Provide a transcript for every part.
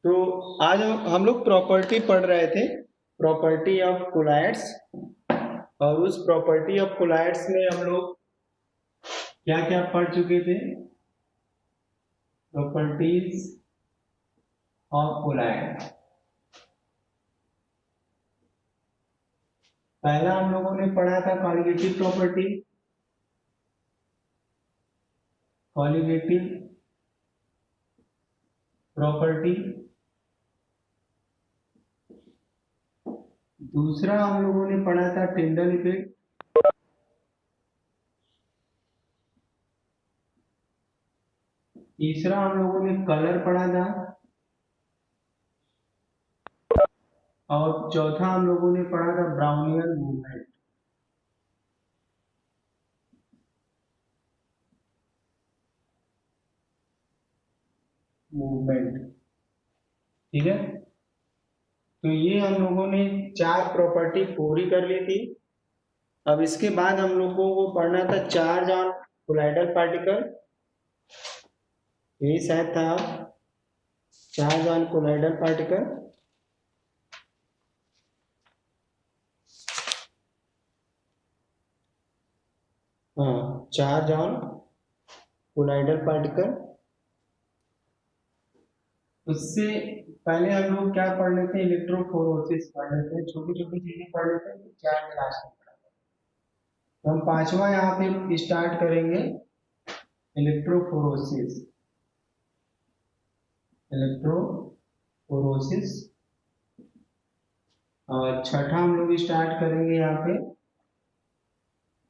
तो आज हम लोग प्रॉपर्टी पढ़ रहे थे, प्रॉपर्टी ऑफ कोलाइड्स। और उस प्रॉपर्टी ऑफ कोलाइड्स में हम लोग क्या क्या पढ़ चुके थे? Properties of colloid. पहला हम लोगों ने पढ़ा था कॉलिगेटिव प्रॉपर्टी। Colligative property. दूसरा हम लोगों ने पढ़ा था टिंडल इफेक्ट। तीसरा हम लोगों ने कलर पढ़ा था। और चौथा हम लोगों ने पढ़ा था ब्राउनियन मूवमेंट। ठीक है, तो ये हम लोगों ने 4 प्रॉपर्टी पूरी कर ली थी। अब इसके बाद हम लोगों को पढ़ना था चार्ज ऑन कोलाइडल पार्टिकल। यही शायद था, चार्ज ऑन कोलाइडल पार्टिकल। हाँ, चार्ज ऑन कोलाइडल पार्टिकल। उससे पहले हम लोग क्या पढ़ लेते हैं? इलेक्ट्रोफोरोसिस पढ़ लेते हैं, छोटी छोटी चीजें पढ़ लेते हैं, 4 में लास्ट में पढ़ा। तो हम 5वां यहाँ पे स्टार्ट करेंगे, इलेक्ट्रोफोरोसिस। इलेक्ट्रोफोरोसिस। और छठा हम लोग स्टार्ट करेंगे यहाँ पे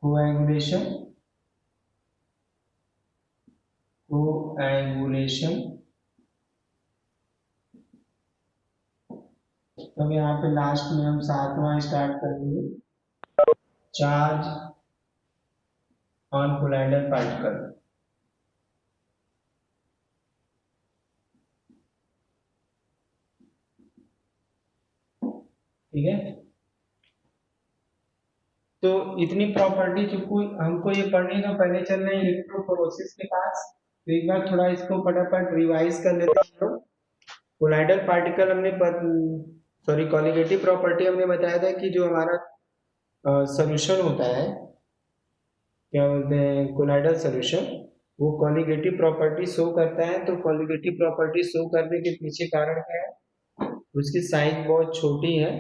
कोएगुलेशन। कोएगुलेशन। तब यहाँ पे लास्ट में हम 7वां स्टार्ट करेंगे, चार्ज ऑन कोलाइडल पार्टिकल। ठीक है, तो इतनी प्रॉपर्टी चूंकि हमको ये पढ़नी, तो पहले चल रहे हैं इलेक्ट्रोफोरोसिस के पास। तो एक बार थोड़ा इसको फटाफट रिवाइज कर लेते हैं हम लोग। कोलाइडल पार्टिकल हमने सॉरी कॉलिगेटिव प्रॉपर्टी हमने बताया था कि जो हमारा सॉल्यूशन होता है, क्या बोलते हैं, कोलाइडल सॉल्यूशन, वो कॉलिगेटिव प्रॉपर्टी शो करता है। तो कॉलिगेटिव प्रॉपर्टी शो करने के पीछे कारण क्या है? उसकी साइज बहुत छोटी है।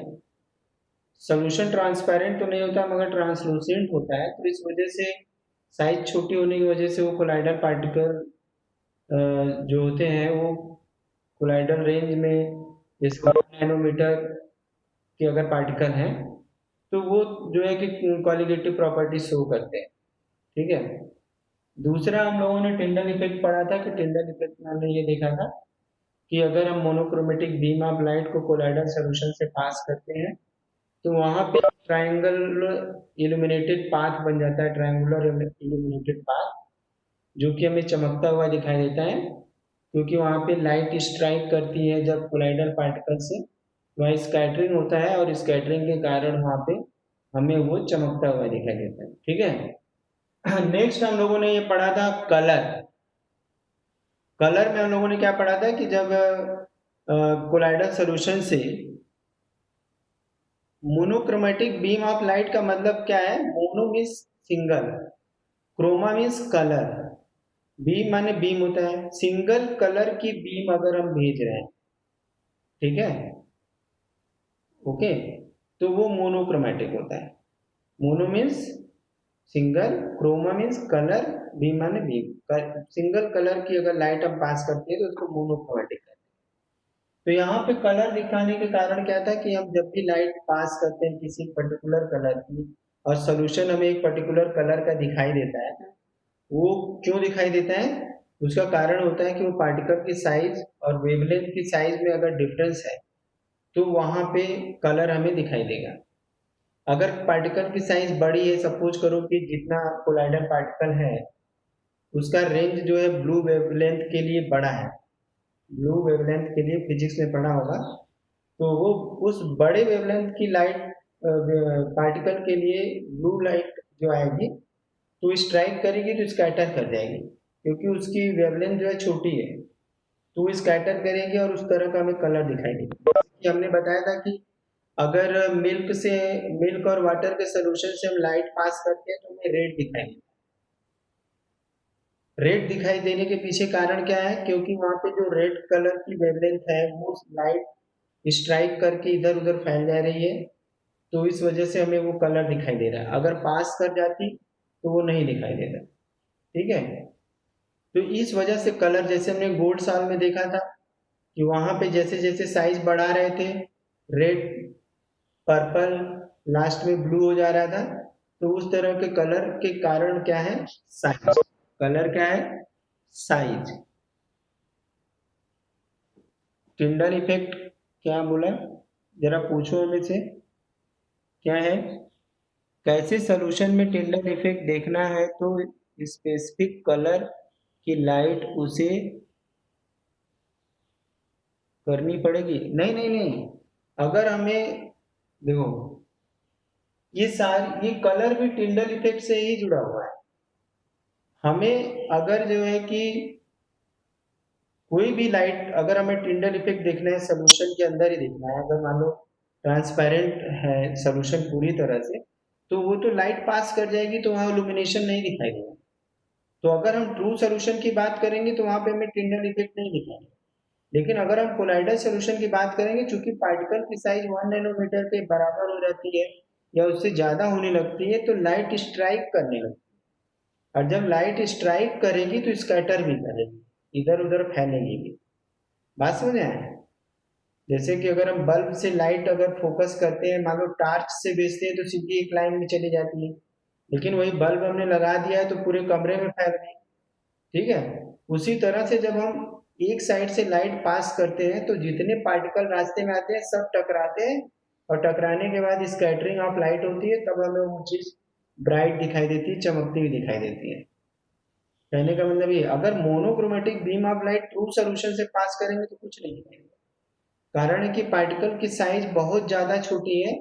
सॉल्यूशन ट्रांसपेरेंट तो नहीं होता मगर ट्रांसलूसेंट होता है, तो इस वजह से साइज छोटी होने की वजह से वो कोलाइडल पार्टिकल जो होते हैं वो कोलाइडल रेंज में, जैसे 1 नैनोमीटर के अगर पार्टिकल हैं तो वो जो है कि कॉलिगेटिव प्रॉपर्टी शो करते हैं। ठीक है, दूसरा हम लोगों ने टिंडल इफेक्ट पढ़ा था कि टिंडल इफेक्ट में हमने ये देखा था कि अगर हम मोनोक्रोमेटिक बीम ऑफ लाइट को कोलाइडल सॉल्यूशन से पास करते हैं तो वहां पे ट्रायंगल इल्यूमिनेटेड पाथ बन जाता है, ट्रायंगुलर इल्यूमिनेटेड पाथ, जो कि हमें चमकता हुआ दिखाई देता है क्योंकि वहां पे लाइट स्ट्राइक करती है जब कोलाइडल पार्टिकल से, वहाँ स्कैटरिंग होता है और स्कैटरिंग के कारण वहां पे हमें वो चमकता हुआ दिखाई देता है। ठीक है, नेक्स्ट हम लोगों ने ये पढ़ा था कलर। कलर में हम लोगों ने क्या पढ़ा था कि जब कोलाइडल सॉल्यूशन से मोनोक्रोमेटिक बीम ऑफ लाइट का मतलब क्या है? Mono means single, chroma means colour, beam माने बीम होता है, सिंगल कलर की बीम अगर हम भेज रहे हैं, ठीक है, ओके, तो वो मोनोक्रोमेटिक होता है। Mono means single, chroma means colour, beam माने बीम। सिंगल कलर की अगर लाइट हम पास करते हैं तो उसको मोनोक्रोमेटिक कहते हैं। तो यहाँ पे कलर दिखाने के कारण क्या था कि हम जब भी लाइट पास करते हैं किसी पर्टिकुलर कलर की और सोल्यूशन हमें एक पर्टिकुलर कलर का दिखाई देता है, वो क्यों दिखाई देता है? उसका कारण होता है कि वो पार्टिकल की साइज और वेवलेंथ की साइज में अगर डिफरेंस है तो वहां पे कलर हमें दिखाई देगा। अगर पार्टिकल की साइज बड़ी है, सपोज करो कि जितना कोलाइडल पार्टिकल है उसका रेंज जो है ब्लू वेवलेंथ के लिए बड़ा है, ब्लू वेवलेंथ के लिए फिजिक्स में पढ़ा होगा, तो वो उस बड़े वेवलेंथ की लाइट पार्टिकल के लिए ब्लू लाइट जो आएगी तो स्ट्राइक करेगी तो स्कैटर कर जाएगी क्योंकि उसकी वेवलेंथ जो है छोटी है। तो स्कैटर करेंगे और उस तरह का हमें कलर दिखाई देगा। जैसे कि हमने बताया था कि अगर मिल्क और वाटर के सोल्यूशन से हम लाइट पास करते हैं तो हमें रेड दिखाई देगा। रेड दिखाई देने के पीछे कारण क्या है, क्योंकि वहां पे जो रेड कलर की वेवलेंथ है वो लाइट स्ट्राइक करके इधर उधर फैल जा रही है, तो इस वजह से हमें वो कलर दिखाई दे रहा है। अगर पास कर जाती तो वो नहीं दिखाई देता। ठीक है, तो इस वजह से कलर, जैसे हमने गोल्ड साल में देखा था कि वहां पे जैसे जैसे साइज बढ़ा रहे थे, रेड, पर्पल, लास्ट में ब्लू हो जा रहा था, तो उस तरह के कलर के कारण क्या है, साइज। कलर क्या है, साइज। टिंडल इफेक्ट क्या बोला, जरा पूछो हमें से, क्या है? कैसे सॉल्यूशन में टिंडल इफेक्ट देखना है तो स्पेसिफिक कलर की लाइट उसे करनी पड़ेगी। नहीं नहीं नहीं, अगर हमें देखो, ये कलर भी टिंडल इफेक्ट से ही जुड़ा हुआ है। हमें अगर जो है कि कोई भी लाइट, अगर हमें टिंडल इफेक्ट देखना है सोल्यूशन के अंदर ही देखना है, अगर मान लो ट्रांसपेरेंट है सोल्यूशन पूरी तरह से, तो वो तो लाइट पास कर जाएगी तो वहां इल्यूमिनेशन नहीं दिखाई देगा। तो अगर हम ट्रू सोल्यूशन की बात करेंगे तो वहां पे हमें टिंडल इफेक्ट नहीं दिखाएगा। लेकिन अगर हम कोलाइडल सोल्यूशन की बात करेंगे, चूंकि पार्टिकल की साइज 1 नैनोमीटर के बराबर हो जाती है या उससे ज्यादा होने लगती है, तो लाइट स्ट्राइक करने लगती है, और जब लाइट स्ट्राइक करेगी तो स्कैटर भी करेगी, इधर उधर फैलेगी भी। बात समझ आए? जैसे कि अगर हम बल्ब से लाइट अगर फोकस करते हैं, मान लो टार्च से भेजते हैं तो सीधी एक लाइन में चली जाती है, लेकिन वही बल्ब हमने लगा दिया है तो पूरे कमरे में फैल गई। ठीक है, उसी तरह से जब हम एक साइड से लाइट पास करते हैं तो जितने पार्टिकल रास्ते में आते हैं सब टकराते हैं, और टकराने के बाद स्कैटरिंग ऑफ लाइट होती है, तब हमें वो चीज ब्राइट दिखाई देती है, चमकती हुई दिखाई देती है। कहने का मतलब ये, अगर monochromatic beam of light true solution से पास करेंगे तो कुछ नहीं दिखाएगा। कारण है कि पार्टिकल की साइज बहुत ज्यादा छोटी है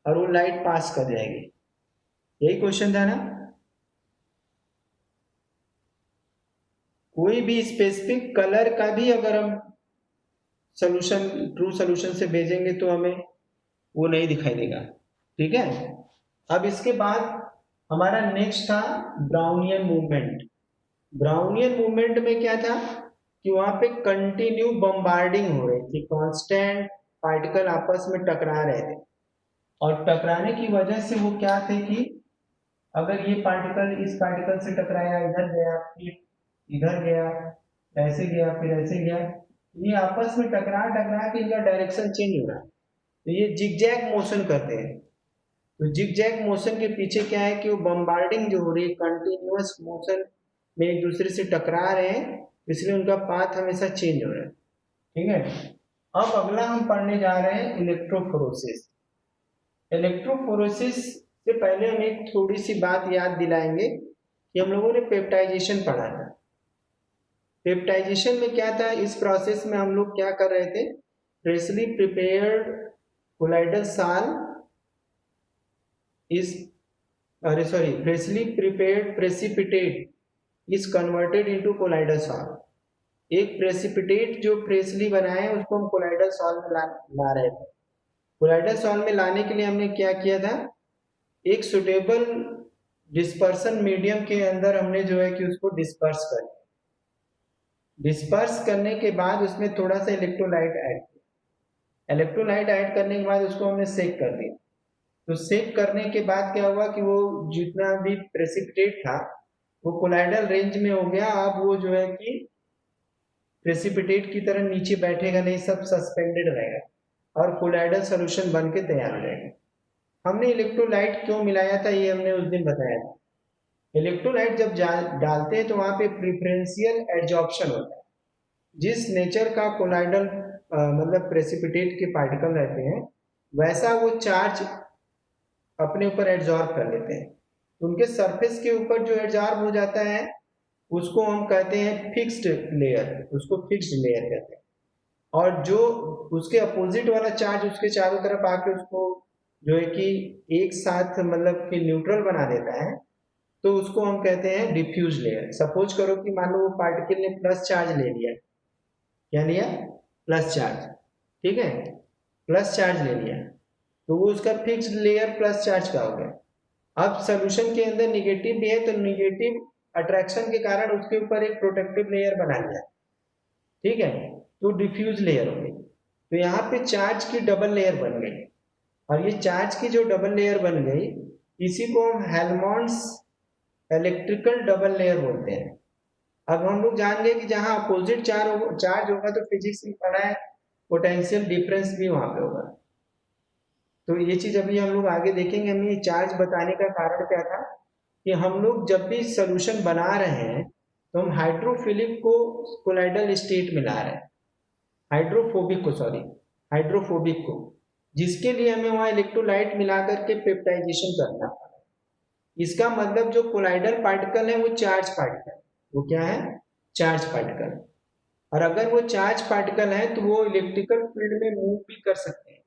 और वो लाइट पास कर जाएगी। यही क्वेश्चन था ना? कोई भी स्पेसिफिक कलर का भी अगर हम सोल्यूशन, ट्रू सोल्यूशन से भेजेंगे तो हमें वो नहीं दिखाई देगा। ठीक है, अब इसके बाद हमारा नेक्स्ट था ब्राउनियन मूवमेंट। ब्राउनियन मूवमेंट में क्या था कि वहां पे कंटिन्यू बम्बार्डिंग हो रही थी, कांस्टेंट पार्टिकल आपस में टकरा रहे थे, और टकराने की वजह से वो क्या थे कि अगर ये पार्टिकल इस पार्टिकल से टकराया, इधर गया, फिर इधर गया, ऐसे गया, फिर ऐसे गया, ये आपस में टकरा टकरा के इनका डायरेक्शन चेंज हो रहा है, तो ये जिगजैग मोशन करते हैं। तो जिगजैग मोशन के पीछे क्या है कि वो बम्बार्डिंग जो हो रही है, कंटिन्यूअस मोशन में एक दूसरे से टकरा रहे हैं, इसलिए उनका पाथ हमेशा चेंज हो रहा है। ठीक है, अब अगला हम पढ़ने जा रहे हैं इलेक्ट्रोफोरोसिस। इलेक्ट्रोफोरोसिस से पहले हम एक थोड़ी सी बात याद दिलाएंगे कि हम लोगों ने पेप्टाइजेशन पढ़ा था। पेप्टाइजेशन में क्या था, इस प्रोसेस में हम लोग क्या कर रहे थे, फ्रेशली प्रिपेयर्ड कोलाइडल साल इज, अरे sorry, freshly prepared precipitate is converted into colloidal salt. एक प्रेसिपिटेट जो फ्रेशली बनाए हैं उसको हम कोलाइडल सॉल्ट में ला रहे थे। कोलाइडल सॉल्ट में लाने के लिए हमने क्या किया था, एक सुटेबल डिस्पर्सन मीडियम के अंदर हमने जो है कि उसको डिस्पर्स कर, डिस्पर्स करने के बाद उसमें थोड़ा सा इलेक्ट्रोलाइट ऐड किया। इलेक्ट्रोलाइट ऐड करने के बाद उसको हमने सेक कर दिया। तो सेक करने के बाद क्या हुआ कि वो जितना भी प्रेसिपिटेट था वो कोलाइडल रेंज में हो गया। अब वो जो है कि प्रेसिपिटेट की तरह नीचे बैठेगा नहीं, सब सस्पेंडेड रहेगा और कोलाइडल सोल्यूशन बन के तैयार हो जाएगा। हमने इलेक्ट्रोलाइट क्यों मिलाया था ये हमने उस दिन बताया था। इलेक्ट्रोलाइट जब डालते हैं तो वहां पे प्रिफरेंशियल एडजॉर्प्शन होता है। जिस नेचर का कोलाइडल मतलब प्रेसिपिटेट के पार्टिकल रहते हैं, वैसा वो चार्ज अपने ऊपर एड्जॉर्ब कर लेते हैं। उनके सरफेस के ऊपर जो एड्जॉर्ब हो जाता है उसको हम कहते हैं फिक्स्ड लेयर, उसको फिक्स्ड लेयर कहते हैं। और जो उसके अपोजिट वाला चार्ज उसके चारों तरफ आके उसको जो है कि एक साथ मतलब कि न्यूट्रल बना देता है, तो उसको हम कहते हैं डिफ्यूज लेयर। सपोज करो कि मान लो वो पार्टिकल ने प्लस चार्ज ले लिया, क्या लिया, प्लस चार्ज, ठीक है, प्लस चार्ज ले लिया, तो वो उसका फिक्स्ड लेयर प्लस चार्ज का हो गया। अब सॉल्यूशन के अंदर निगेटिव भी है तो निगेटिव अट्रैक्शन के कारण उसके ऊपर एक प्रोटेक्टिव लेयर बना लिया, ठीक है, तो डिफ्यूज लेयर हो गई। तो यहाँ पे चार्ज की डबल लेयर बन गई, और ये चार्ज की जो डबल लेयर बन गई इसी को हम हेल्महोल्ट्ज इलेक्ट्रिकल डबल लेयर बोलते हैं। अब हम लोग जान गए कि जहां अपोजिट चार्ज होगा तो फिजिक्स में पढ़ा है पोटेंशियल डिफरेंस भी वहां पे होगा। तो ये चीज अभी हम लोग आगे देखेंगे। हमें ये चार्ज बताने का कारण क्या था कि हम लोग जब भी सोल्यूशन बना रहे हैं तो हम हाइड्रोफिलिक को कोलाइडल स्टेट में ला रहे हैं, हाइड्रोफोबिक को, सॉरी, हाइड्रोफोबिक को, जिसके लिए हमें वहां इलेक्ट्रोलाइट मिला करके पेप्टाइजेशन करना है। इसका मतलब जो कोलाइडल पार्टिकल है वो चार्ज पार्टिकल, वो क्या है, चार्ज पार्टिकल। और अगर वो चार्ज पार्टिकल है तो वो इलेक्ट्रिकल फील्ड में मूव भी कर सकते हैं।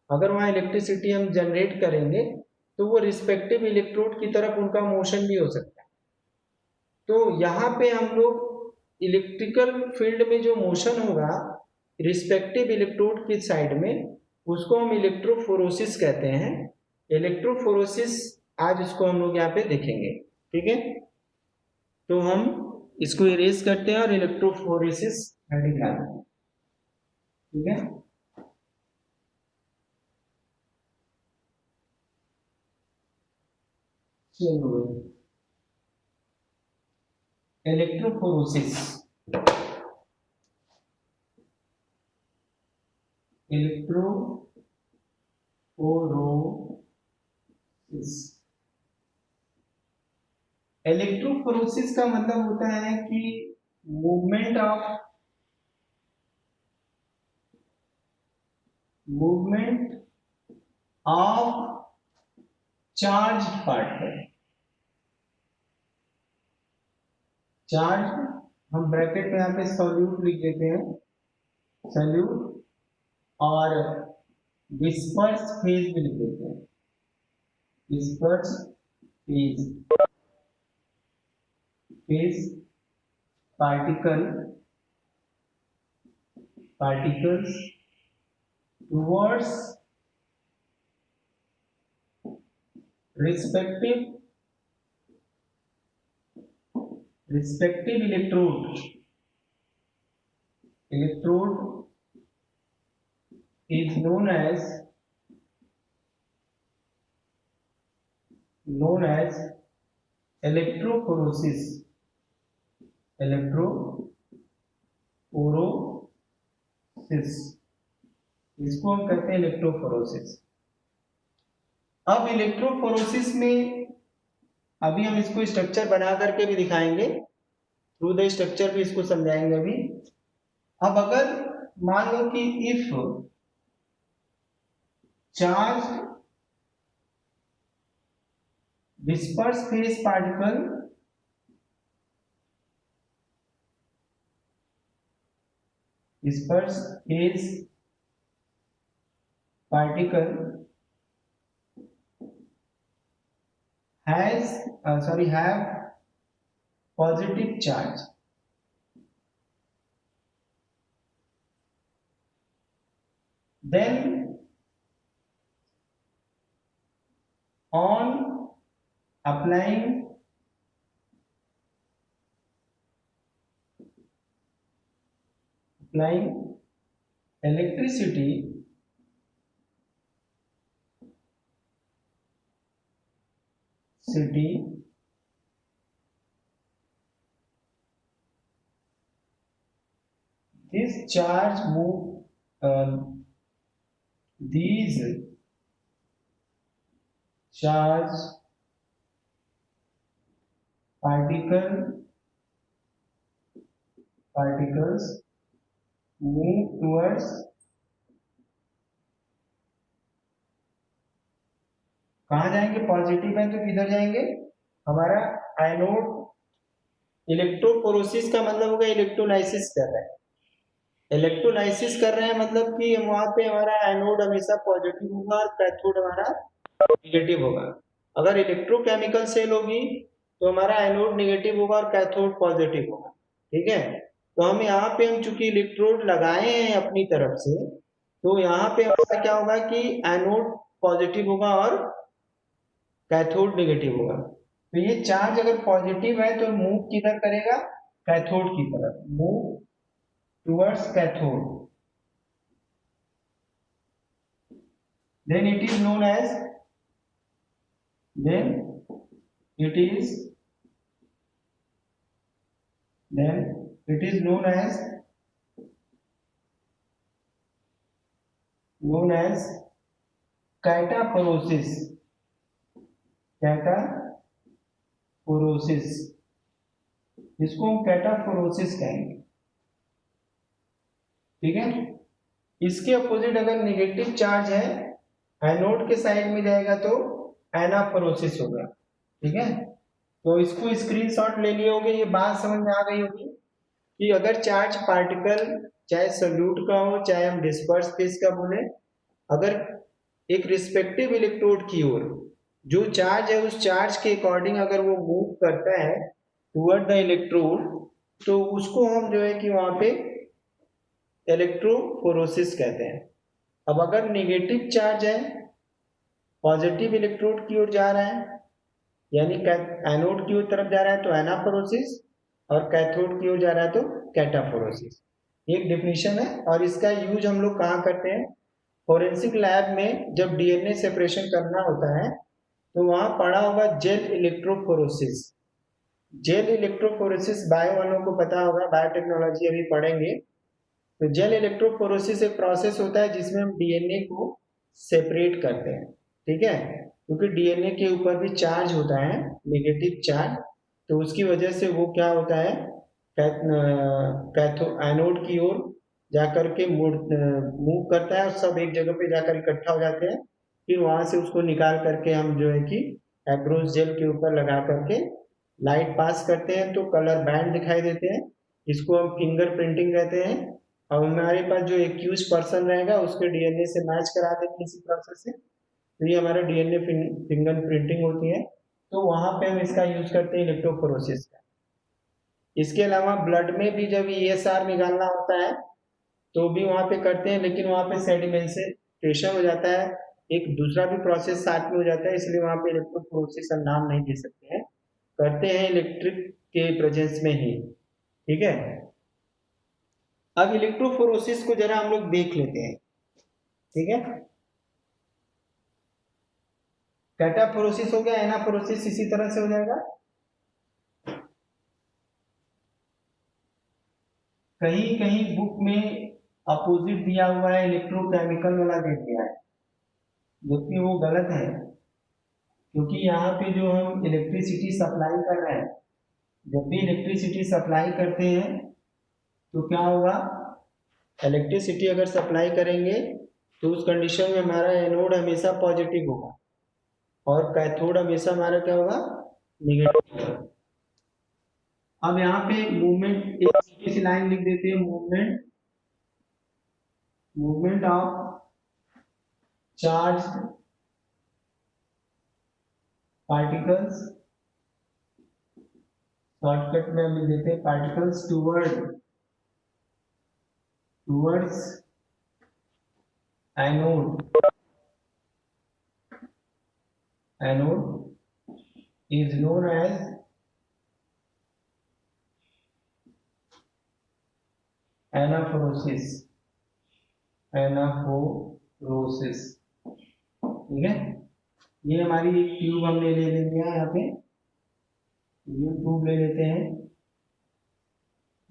अगर वहाँ इलेक्ट्रिसिटी हम जनरेट करेंगे तो वो रिस्पेक्टिव इलेक्ट्रोड की तरफ उनका मोशन भी हो सकता है। तो यहाँ पे हम लोग इलेक्ट्रिकल फील्ड में जो मोशन होगा रिस्पेक्टिव इलेक्ट्रोड की साइड में, उसको हम इलेक्ट्रोफोरोसिस कहते हैं। इलेक्ट्रोफोरोसिस आज इसको हम लोग यहाँ पे देखेंगे, ठीक है। तो हम इसको इरेज करते हैं और इलेक्ट्रोफोरेसिस हेडिंग डालते हैं, ठीक है। चलो, इलेक्ट्रोफोरोसिस, इलेक्ट्रोफोरोसिस, इलेक्ट्रोफोरोसिस का मतलब होता है कि movement of charge particle. Charge, हम ब्रैकेट में यहाँ पे सॉल्यूट लिख देते हैं, सॉल्यूट, और डिस्पर्स फेज भी लिख देते हैं, disperse phase, phase particles towards respective electrode is known as electrophoresis, इसको हम कहते हैं इलेक्ट्रोफोरोसिस। अब इलेक्ट्रोफोरोसिस में अभी हम इसको स्ट्रक्चर बना करके भी दिखाएंगे, थ्रू द स्ट्रक्चर भी इसको समझाएंगे अभी। अब अगर मान लो कि if charge disperse phase particle have positive charge, then on applying electricity, this charge move, these charge particles move towards, कहाँ जाएंगे, पॉजिटिव है तो किधर जाएंगे, हमारा एनोड। इलेक्ट्रोफोरोसिस का मतलब होगा इलेक्ट्रोलाइसिस कर रहे हैं, इलेक्ट्रोलाइसिस कर रहे हैं मतलब कि वहां पे हमारा एनोड हमेशा पॉजिटिव होगा और कैथोड हमारा निगेटिव होगा। अगर इलेक्ट्रोकेमिकल सेल होगी तो हमारा एनोड निगेटिव होगा और कैथोड पॉजिटिव होगा, ठीक है। तो हम यहाँ पे हम चूंकि इलेक्ट्रोड लगाए हैं अपनी तरफ से, तो यहाँ पे हमारा क्या होगा कि एनोड पॉजिटिव होगा और कैथोड नेगेटिव होगा। तो ये चार्ज अगर पॉजिटिव है तो मूव किधर करेगा, कैथोड की तरफ, move towards cathode, then it is known as then it is then it is known as कैटाफोरोसिस, कैटाफोरोसिस, इसको हम कैटाफोरोसिस कहेंगे। ठीक है, इसके अपोजिट अगर नेगेटिव चार्ज है एनोड के साइड में जाएगा तो एनाफोरोसिस होगा। ठीक है, तो इसको स्क्रीनशॉट ले लिए होगे, ये बात समझ में आ गई होगी कि अगर चार्ज पार्टिकल चाहे सॉल्यूट का हो चाहे हम डिस्पर्स फेज का बोले, अगर एक रिस्पेक्टिव इलेक्ट्रोड की ओर जो चार्ज है उस चार्ज के अकॉर्डिंग अगर वो मूव करता है टुवर्ड द इलेक्ट्रोड, तो उसको हम जो है कि वहां पे इलेक्ट्रोफोरोसिस कहते हैं। अब अगर नेगेटिव चार्ज है, पॉजिटिव इलेक्ट्रोड की ओर जा रहा है यानी एनोड की ओर तरफ जा रहा है तो एनाफोरोसिस, और कैथोड की ओर जा रहा है तो कैटाफोरोसिस। एक डेफिनेशन है, और इसका यूज हम लोग कहाँ करते हैं, फोरेंसिक लैब में जब डीएनए सेपरेशन करना होता है तो वहां पढ़ा होगा jail electrophoresis. Jail electrophoresis bio वालों को पता होगा, बायोटेक्नोलॉजी अभी पढ़ेंगे। तो जेल इलेक्ट्रोफोरोसिस एक प्रोसेस होता है जिसमें हम डीएनए को सेपरेट करते हैं। ठीक है, क्योंकि डीएनए के ऊपर भी चार्ज होता है, नेगेटिव चार्ज, तो उसकी वजह से वो क्या होता है, कैथो एनोड की ओर जाकर के मूव करता है और सब एक जगह पे जाकर इकट्ठा हो जाते हैं। फिर वहां से उसको निकाल करके हम जो है कि एब्रोस जेल के ऊपर लगा करके लाइट पास करते हैं तो कलर बैंड दिखाई देते हैं, इसको हम फिंगर प्रिंटिंग कहते हैं। और हमारे पास जो एक्यूज पर्सन रहेगा उसके डीएनए से मैच करा देंगे इसी प्रोसेस से, तो ये हमारा डीएनए फिंगर प्रिंटिंग होती है। तो वहां पे हम इसका यूज करते हैं इलेक्ट्रोफोरोसिस का। इसके अलावा ब्लड में भी जब ईएसआर निकालना होता है तो भी वहां पे करते हैं, लेकिन वहां पे सेडिमेंटेशन हो जाता है, एक दूसरा भी प्रोसेस साथ में हो जाता है, इसलिए वहां पे इलेक्ट्रोफोरोसिस का नाम नहीं दे सकते हैं, करते हैं इलेक्ट्रिक के प्रेजेंस में ही। ठीक है, अब इलेक्ट्रोफोरोसिस को जरा हम लोग देख लेते हैं। ठीक है, कैटाफोरोसिस हो गया, एनाफोरोसिस इसी तरह से हो जाएगा। कहीं कहीं बुक में अपोजिट दिया हुआ है, इलेक्ट्रोकेमिकल वाला दे दिया है, जबकि वो गलत है, क्योंकि यहाँ पे जो हम इलेक्ट्रिसिटी सप्लाई कर रहे हैं, जब भी इलेक्ट्रिसिटी सप्लाई करते हैं तो क्या होगा, इलेक्ट्रिसिटी अगर सप्लाई करेंगे तो उस कंडीशन में हमारा एनोड हमेशा पॉजिटिव होगा और कैथोड हमेशा हमारा क्या होगा, निगेटिव होगा। अब यहाँ पे मूवमेंट एक छोटी सी लाइन लिख देते हैं, movement of charged particles, shortcut में हम लिख देते हैं particles towards anode is known as एनाफोरोसिस। ठीक है, ये हमारी ट्यूब हमने ले लेंगे, यहाँ पे यूट्यूब ले लेते हैं,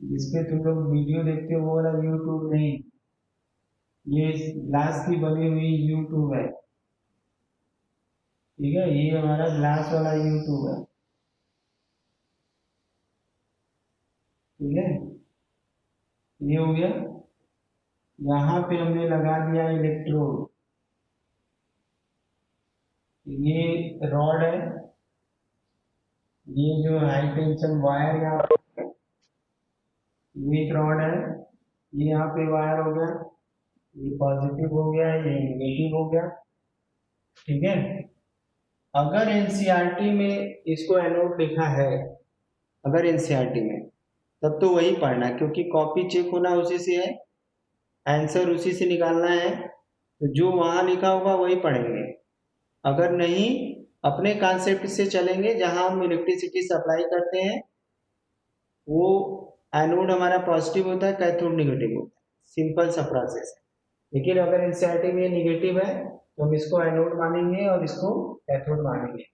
जिसपे तुम लोग वीडियो देखते हो वो वाला यूट्यूब नहीं, ये ग्लास की बनी हुई यूट्यूब है। ठीक है, ये हमारा ग्लास वाला यूट्यूब है। ठीक है, ये हो गया, यहाँ पे हमने लगा दिया इलेक्ट्रोड, ये रॉड है, ये जो हाई टेंशन वायर यहाँ पे, ये एक रॉड है, ये यहाँ पे वायर हो गया, ये पॉजिटिव हो गया, ये नेगेटिव हो गया। ठीक है, अगर एनसीईआरटी में इसको एनोड लिखा है, अगर एनसीईआरटी में, तब तो वही पढ़ना, क्योंकि कॉपी चेक होना उसी से है, आंसर उसी से निकालना है, तो जो वहाँ लिखा होगा वही पढ़ेंगे। अगर नहीं, अपने कॉन्सेप्ट से चलेंगे, जहाँ हम इलेक्ट्रिसिटी सप्लाई करते हैं वो एनोड हमारा पॉजिटिव होता है, कैथोड नेगेटिव होता है, सिंपल सा प्रोसेस है। लेकिन अगर एनसीईआरटी में नेगेटिव है तो हम इसको एनोड मानेंगे और इसको कैथोड मानेंगे।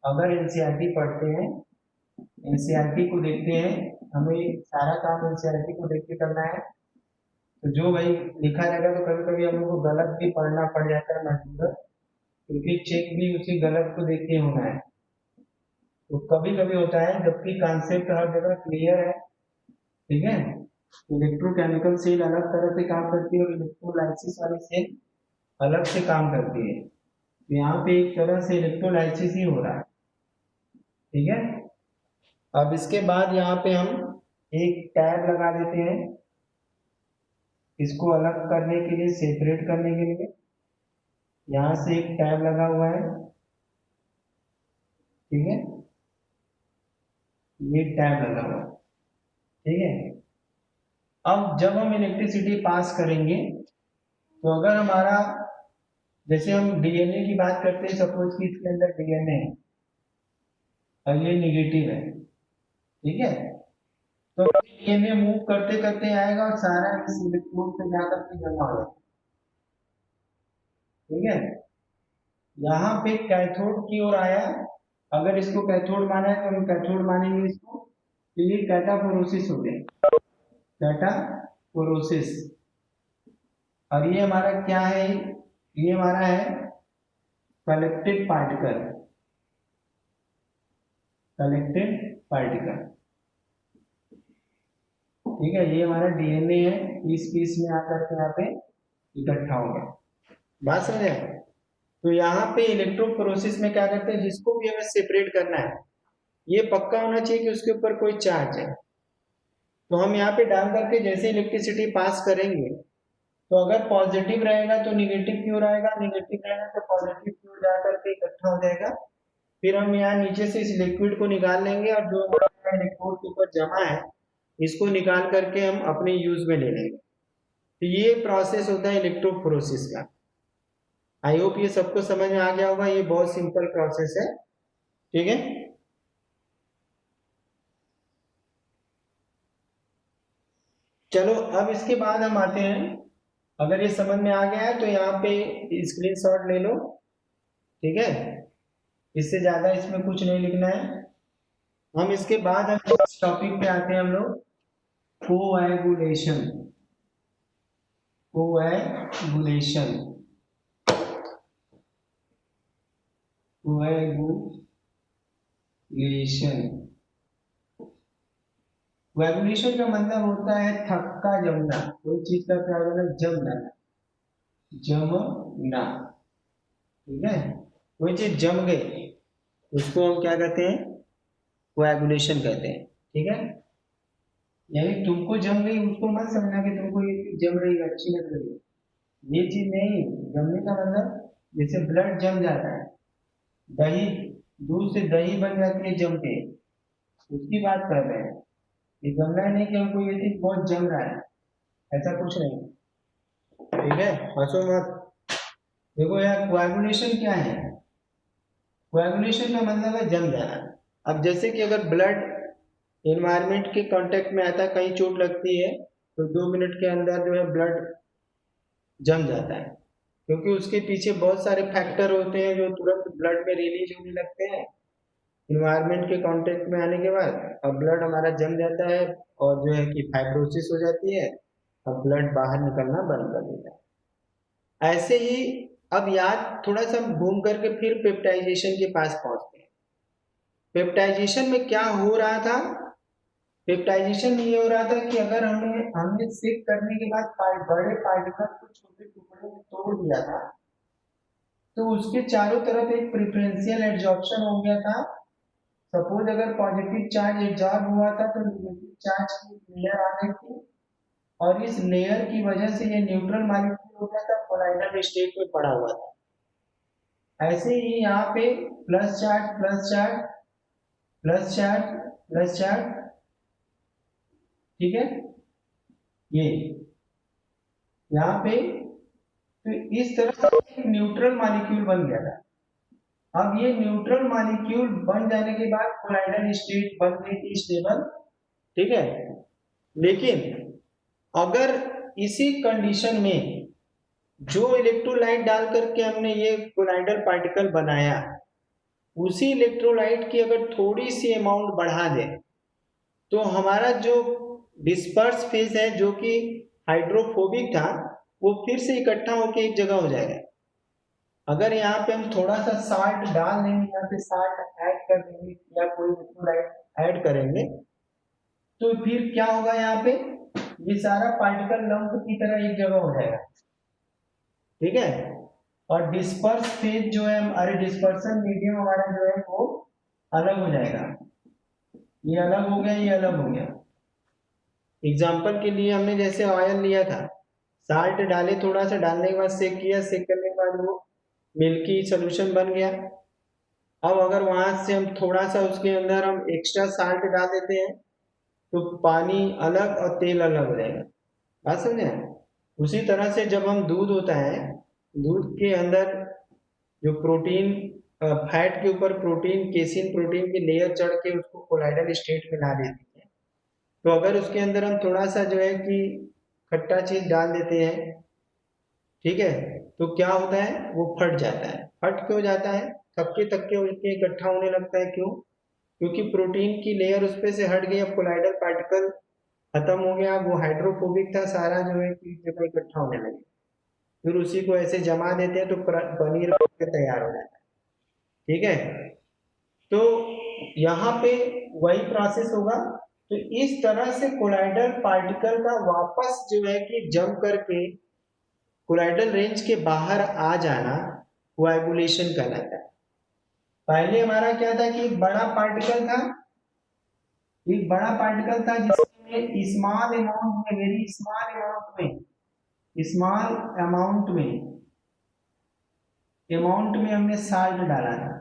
अगर एनसीईआरटी पढ़ते हैं, एनसीईआरटी को देखते हैं, हमें सारा काम एनसीईआरटी को देख के करना है, तो जो भाई लिखा रहेगा तो कभी कभी हम लोग को गलत भी पढ़ना पड़ जाता है मजबूरन, क्योंकि चेक भी उसी गलत को देख के होना है। तो कभी कभी होता है, जबकि कॉन्सेप्ट हर जगह क्लियर है, ठीक है। इलेक्ट्रोकेमिकल सेल अलग तरह से काम करती है और इलेक्ट्रोलाइसिस वाली सेल अलग से काम करती है। तो यहाँ पे एक तरह से इलेक्ट्रोलाइसिस ही हो रहा है, ठीक है। अब इसके बाद यहाँ पे हम एक टैब लगा देते हैं, इसको अलग करने के लिए, सेपरेट करने के लिए यहाँ से एक टैब लगा हुआ है, ठीक है, ये टैब लगा हुआ है, ठीक है। अब जब हम इलेक्ट्रिसिटी पास करेंगे तो अगर हमारा, जैसे हम डीएनए की बात करते हैं, सपोज कि इसके अंदर डीएनए है और ये निगेटिव है, ठीक है, तो डीएनए मूव करते करते आएगा और सारा इस इलेक्ट्रोड पे जाकर के जमा हो जाएगा, ठीक है। यहाँ पे कैथोड की ओर आया, अगर इसको कैथोड माना है तो हम कैथोड मानेंगे इसको, तो ये कैटाफोरोसिस हो गया, कैटाफोरोसिस। और ये हमारा क्या है, ये हमारा है कलेक्टेड पार्टिकल, कलेक्टेड पार्टिकल, ठीक है। ये हमारा डीएनए है, इस पीस में आकर के यहाँ पे इकट्ठा हो गया, बात समझे। तो यहाँ पे इलेक्ट्रोफोरेसिस में क्या करते हैं, जिसको भी हमें सेपरेट करना है, ये पक्का होना चाहिए कि उसके ऊपर कोई चार्ज है। तो हम यहाँ पे डाल करके जैसे इलेक्ट्रिसिटी पास करेंगे, तो अगर पॉजिटिव रहेगा तो निगेटिव की ओर आएगा, निगेटिव रहेगा तो पॉजिटिव की ओर जा करके इकट्ठा हो जाएगा। फिर हम यहाँ नीचे से इस लिक्विड को निकाल लेंगे और जो हमारा इलेक्ट्रोड के ऊपर जमा है इसको निकाल करके हम अपने यूज में ले लेंगे। तो ये प्रोसेस होता है इलेक्ट्रोफोरेसिस का। आई होप ये सबको समझ में आ गया होगा, ये बहुत सिंपल प्रोसेस है, ठीक है। चलो अब इसके बाद हम आते हैं, अगर ये समझ में आ गया है तो यहाँ पे स्क्रीनशॉट ले लो, ठीक है, इससे ज्यादा इसमें कुछ नहीं लिखना है। हम इसके बाद हम टॉपिक पे आते हैं हम लोग, कोएगुलेशन, कोएगुलेशन, कोएगुलेशन। कोएगुलेशन का मतलब होता है थक्का जमना, कोई चीज का क्या होगा, जम जाना, जमना, ठीक है। कोई चीज जम गई उसको हम क्या कहते हैं, कोएगुलेशन कहते हैं, ठीक है। यानी तुमको जम गई उसको मत समझना कि तुमको ये चीज जम रही है, अच्छी लग रही है, ये चीज नहीं। जमने का मतलब जैसे ब्लड जम जाता है, दही, दूध से दही बन जाती है जम के, उसकी बात कर रहे हैं। ये जमना नहीं कि हमको ये चीज बहुत जम रहा है, ऐसा कुछ नहीं, ठीक है, हंसो मत। देखो यार, कोएगुलेशन क्या है, कोएगुलेशन का मतलब है जम जाना। अब जैसे कि अगर ब्लड एनवायरमेंट के कांटेक्ट में आता है, कहीं चोट लगती है तो 2 मिनट के अंदर जो है ब्लड जम जाता है, क्योंकि उसके पीछे बहुत सारे फैक्टर होते हैं जो तुरंत ब्लड में रिलीज होने लगते हैं इन्वायरमेंट के कांटेक्ट में आने के बाद। अब ब्लड हमारा जम जाता है और जो है कि फाइब्रोसिस हो जाती है, अब ब्लड बाहर निकलना बंद कर देता है। ऐसे ही अब याद थोड़ा सा घूम करके फिर पेप्टाइजेशन के पास पहुंचते हैं। पेप्टाइजेशन में क्या हो रहा था, पेप्टाइजेशन में ये हो रहा था कि अगर हमने सिक करने के बाद बड़े पार्टिकल को छोटे टुकड़ों में तोड़ दिया था, तो उसके चारों तरफ एक प्रिफरेंशियल एड्जॉर्प्शन हो गया था। सपोज अगर पॉजिटिव चार्ज एब्जॉर्ब हुआ था तो नेगेटिव चार्ज की लेयर आ गई थी, और इस लेयर की वजह से ये न्यूट्रल मॉलिक्यूल हो गया था, कोलाइडल स्टेट में पड़ा हुआ था। ऐसे ही यहाँ पे plus charge plus charge plus charge plus charge, ठीक है, ये यहाँ पे तो इस तरह से एक न्यूट्रल मॉलिक्यूल बन गया था। अब ये न्यूट्रल मॉलिक्यूल बन जाने के बाद कोलाइडल स्टेट बन गई थी स्टेबल, ठीक है। लेकिन अगर इसी कंडीशन में जो इलेक्ट्रोलाइट डाल करके हमने ये कोलाइडल पार्टिकल बनाया, उसी इलेक्ट्रोलाइट की अगर थोड़ी सी अमाउंट बढ़ा दें तो हमारा जो डिस्पर्स फेज है जो कि हाइड्रोफोबिक था वो फिर से इकट्ठा होकर एक जगह हो जाएगा। अगर यहाँ पे हम थोड़ा सा साल्ट डाल देंगे, यहाँ पे साल्ट ऐड कर देंगे या कोई इलेक्ट्रोलाइट ऐड करेंगे तो फिर क्या होगा, यहाँ पे ये सारा पार्टिकल लंप की तरह एक जगह हो जाएगा, ठीक है। और डिस्पर्स फेज जो है, अरे डिस्पर्सन मीडियम हमारा जो है वो अलग हो जाएगा, ये अलग हो गया, ये अलग हो गया। एग्जाम्पल के लिए हमने जैसे ऑयल लिया था, साल्ट डाले, थोड़ा सा डालने के बाद सेक किया, सेक करने के बाद वो मिल्की सोल्यूशन बन गया। अब अगर वहां से हम थोड़ा सा उसके अंदर हम एक्स्ट्रा साल्ट डाल देते हैं तो पानी अलग और तेल अलग हो जाएगा, बात समझे। उसी तरह से जब हम दूध होता है, दूध के अंदर जो प्रोटीन, फैट के ऊपर प्रोटीन, केसिन प्रोटीन की लेयर चढ़ के उसको कोलाइडल स्टेट में ला देती है, तो अगर उसके अंदर हम थोड़ा सा जो है कि खट्टा चीज डाल देते हैं, ठीक है, तो क्या होता है, वो फट जाता है। फट क्यों जाता है, थक्के थक्के उनके इकट्ठा होने लगता है, क्यों, क्योंकि प्रोटीन की लेयर उस पे से हट गई, अब कोलाइडल पार्टिकल खत्म हो गया, वो हाइड्रोफोबिक था, सारा जो है कि जगह इकट्ठा होने लगे, फिर उसी को ऐसे जमा देते हैं तो पनीर बन के तैयार हो जाता है, ठीक है। तो यहाँ पे वही प्रोसेस होगा। तो इस तरह से कोलाइडल पार्टिकल का वापस जो है कि जम करके कोलाइडल रेंज के बाहर आ जाना कोएगुलेशन कहलाता है। पहले हमारा क्या था कि एक बड़ा पार्टिकल था, एक बड़ा पार्टिकल था जिसमें स्मॉल अमाउंट में, वेरी स्मॉल अमाउंट में, स्मॉल अमाउंट में हमने साल्ट डाला था,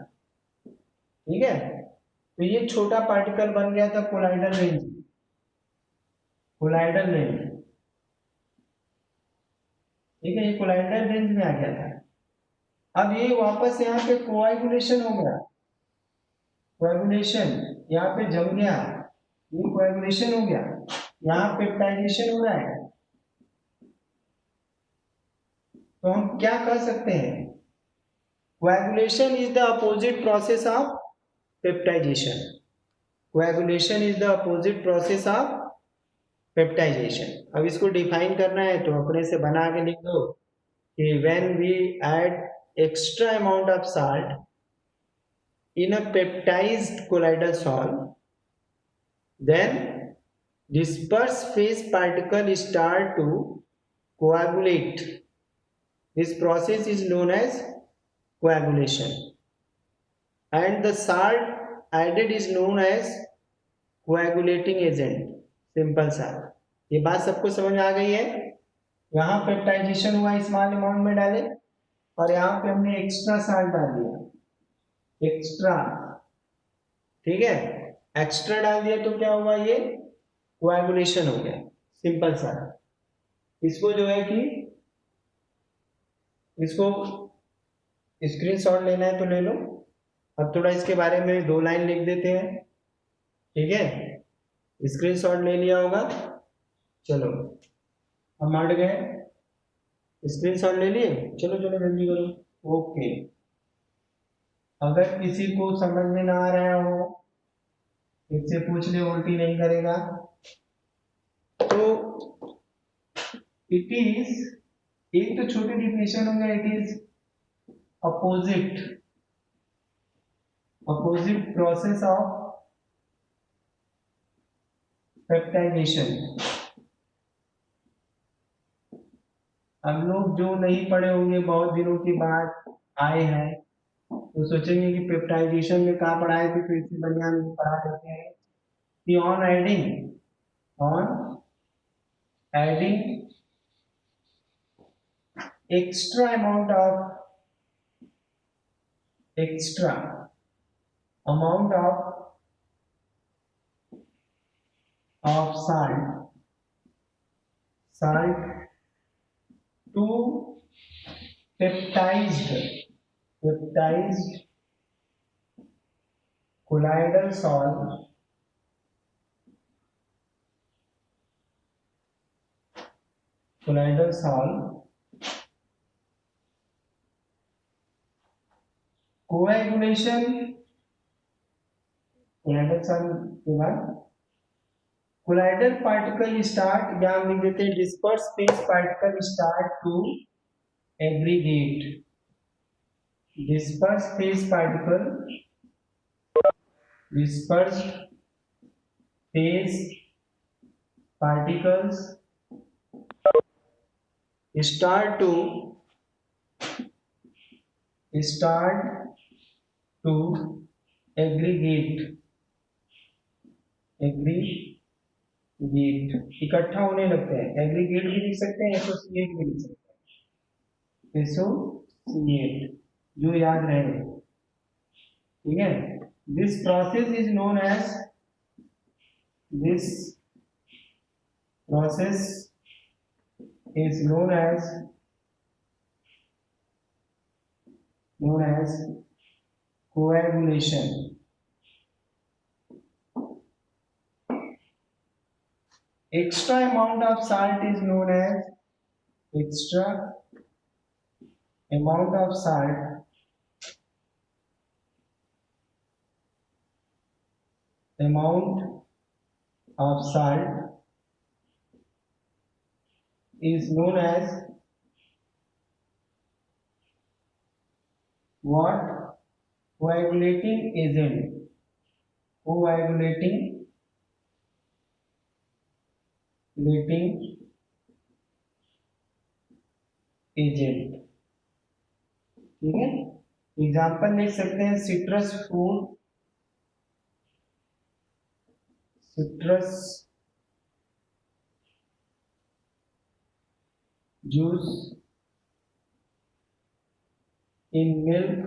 ठीक है। तो ये छोटा पार्टिकल बन गया था कोलाइडल रेंज, कोलाइडल रेंज, ठीक है, ये कोलाइडल रेंज में आ गया था। अब ये वापस यहाँ पे कोएगुलेशन हो गया, कोएगुलेशन यहाँ पे जम गया, ये कोएगुलेशन हो गया, यहाँ पेप्टाइजेशन हो रहा है। तो हम क्या कर सकते हैं, coagulation is the opposite process of peptization, coagulation is the opposite process of peptization. अब इसको डिफाइन करना है तो अपने से बना के लिख दो कि when we add extra amount of salt in a peptized colloidal salt, then dispersed phase particle start to coagulate. This process is known as coagulation, and the salt added is known as coagulating agent. Simple सा, ये बात सबको समझ आ गई है। यहाँ peptization हुआ, small amount में डाले, और यहाँ पे हमने एक्स्ट्रा साल्ट डाल दिया, एक्स्ट्रा, ठीक है, एक्स्ट्रा डाल दिया तो क्या हुआ, ये कोएगुलेशन हो गया, सिंपल सा। इसको जो है कि इसको स्क्रीनशॉट लेना है तो ले लो। अब थोड़ा इसके बारे में 2 लाइन लिख देते हैं, ठीक है, स्क्रीनशॉट ले लिया होगा, चलो हम हट गए, स्क्रीनशॉट ले लिए, चलो चलो जल्दी करो, ओके। अगर किसी को समझ में ना आ रहा हो, इससे पूछ ले, उल्टी नहीं करेगा। तो इट इज, एक तो छोटी डिफिनेशन हो गया, it is opposite process of peptization. हम लोग जो नहीं पढ़े होंगे, बहुत दिनों के बाद आए हैं, तो सोचेंगे कि पेप्टाइजेशन में कहाँ पढ़ाए थे, तो इसी बढ़िया में पढ़ा देते हैं कि on adding extra amount of salt salt to peptized colloidal salt coagulation colloidal salt के बाद कोलाइडल पार्टिकल स्टार्ट, या हम लिख देते हैं disperse phase particle start to aggregate, disperse phase particle particles start to aggregate, इकट्ठा होने लगते हैं। एग्रीगेट भी लिख सकते हैं, एसोसिएट भी लिख सकते हैं, एसोसिएट, जो याद रहे, ठीक है। This process is known as coagulation. Extra amount of salt is known as what? Coagulating agent, ठीक है। एग्जाम्पल लिख सकते हैं, citrus juice in milk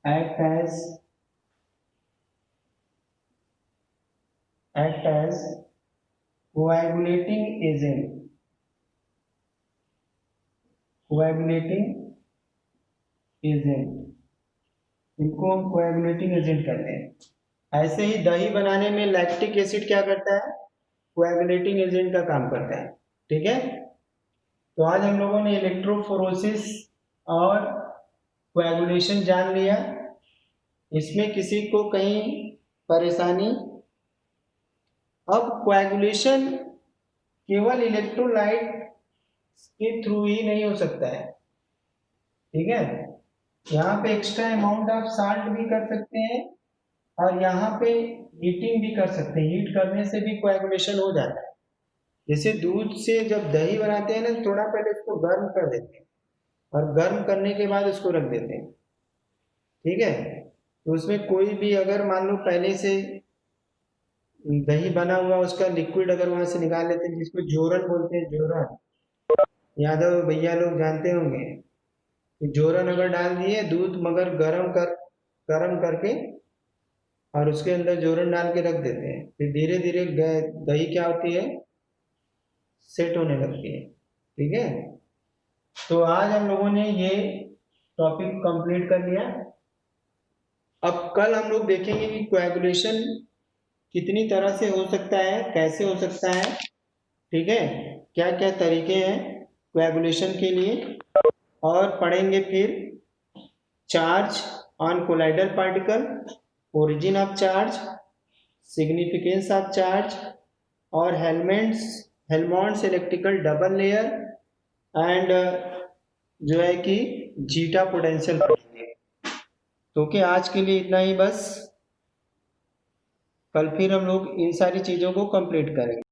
act as coagulating agent, इनको हम कोएगुलेटिंग एजेंट कहते हैं। ऐसे ही दही बनाने में लैक्टिक एसिड क्या करता है? कोएगुलेटिंग एजेंट का काम करता है, ठीक है। तो आज हम लोगों ने इलेक्ट्रोफोरोसिस और कोएगुलेशन जान लिया। इसमें किसी को कहीं परेशानी? अब कोएगुलेशन केवल इलेक्ट्रोलाइट के थ्रू ही नहीं हो सकता है, ठीक है। यहाँ पे एक्स्ट्रा अमाउंट ऑफ साल्ट भी कर सकते हैं और यहाँ पे हीटिंग भी कर सकते हैं। हीट करने से भी कोएगुलेशन हो जाता है। जैसे दूध से जब दही बनाते हैं ना, थोड़ा पहले इसको गर्म कर देते हैं और गर्म करने के बाद उसको रख देते हैं, ठीक है। तो उसमें कोई भी अगर मान लो पहले से दही बना हुआ, उसका लिक्विड अगर वहां से निकाल लेते हैं, जिसको जोरन बोलते हैं, जोरन, यादव भैया लोग जानते होंगे, जोरन अगर डाल दिए दूध मगर गरम करके और उसके अंदर जोरन डाल के रख देते हैं, फिर धीरे धीरे दही क्या होती है? सेट होने लगती है, ठीक है। तो आज हम लोगों ने ये टॉपिक कंप्लीट कर लिया। अब कल हम लोग देखेंगे कि कोएगुलेशन कितनी तरह से हो सकता है, कैसे हो सकता है, ठीक है, क्या क्या तरीके हैं कोएगुलेशन के लिए, और पढ़ेंगे फिर charge on colloidal particle, origin of charge, significance of charge, और हेलमोंट्स इलेक्ट्रिकल डबल लेयर, एंड जो है कि जीटा पोटेंशियल पढ़ेंगे। तो कि आज के लिए इतना ही बस। कल फिर हम लोग इन सारी चीज़ों को कंप्लीट करेंगे।